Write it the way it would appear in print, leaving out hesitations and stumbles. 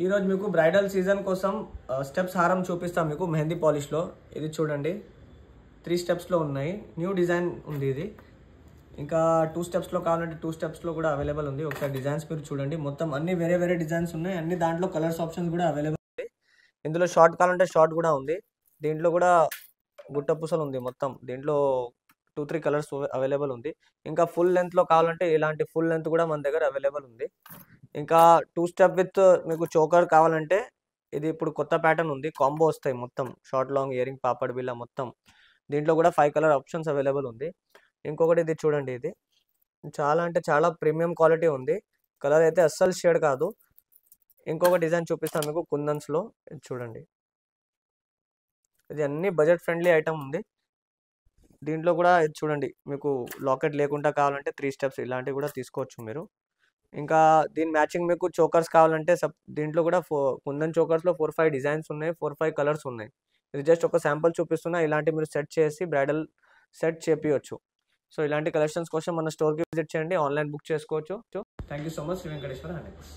ఈ రోజు మీకు బ్రైడల్ సీజన్ కోసం స్టెప్స్ హారం చూపిస్తాం మీకు మెహందీ పాలిష్ లో. ఇది చూడండి 3 స్టెప్స్ లో ఉన్నాయి. న్యూ డిజైన్ ఉంది ఇది. ఇంకా 2 స్టెప్స్ లో కావాలంటే 2 స్టెప్స్ లో కూడా అవైలబుల్ ఉంది. ఒకసారి డిజైన్స్ మీరు చూడండి. మొత్తం అన్ని వేరే వేరే డిజైన్స్ ఉన్నాయి. అన్ని దాంట్లో కలర్స్ ఆప్షన్స్ కూడా అవైలబుల్ ఉంది. ఇందులో షార్ట్ కావాలంటే షార్ట్ కూడా ఉంది. దీంట్లో కూడా గుట్ట పూసలు ఉంది. మొత్తం దీంట్లో 2-3 కలర్స్ అవైలబుల్ ఉంది. ఇంకా ఫుల్ లెంత్ లో కావాలంటే ఇలాంటి ఫుల్ లెంత్ కూడా మన దగ్గర అవైలబుల్ ఉంది. ఇంకా 2 స్టెప్ విత్ మీకు చోకర్ కావాలంటే ఇది ఇప్పుడు కొత్త ప్యాటర్న్ ఉంది. కాంబో వస్తాయి మొత్తం షార్ట్ లాంగ్ ఇయరింగ్ పాపడ్ బిల్ల మొత్తం. దీంట్లో కూడా 5 కలర్ ఆప్షన్స్ అవైలబుల్ ఉంది. ఇంకొకటి ఇది చూడండి. ఇది చాలా అంటే చాలా ప్రీమియం క్వాలిటీ ఉంది. కలర్ అయితే అస్సలు షేడ్ కాదు. ఇంకొక డిజైన్ చూపిస్తాను మీకు కుందన్స్ లో. ఇది చూడండి. ఇది అన్ని బడ్జెట్ ఫ్రెండ్లీ ఐటమ్ ఉంది. దీంట్లో కూడా ఇది చూడండి. మీకు లాకెట్ లేకుండా కావాలంటే 3 స్టెప్స్ ఇలాంటివి కూడా తీసుకోవచ్చు మీరు. ఇంకా దీని మ్యాచింగ్ మీకు చోకర్స్ కావాలంటే దీంట్లో కూడా కుందన్ చోకర్స్ లో 4-5 డిజైన్స్ ఉన్నాయి. 4-5 కలర్స్ ఉన్నాయి. ఇది జస్ట్ ఒక శాంపుల్ చూపిస్తున్నా. ఇలాంటి మీరు సెట్ చేసి బ్రైడల్ సెట్ చేపియొచ్చు. సో ఇలాంటి కలెక్షన్స్ కోసం మన స్టోర్కి విజిట్ చేయండి. ఆన్లైన్ బుక్ చేసుకోవచ్చు. Thank you so much. Shri Venkateshwara handlooms.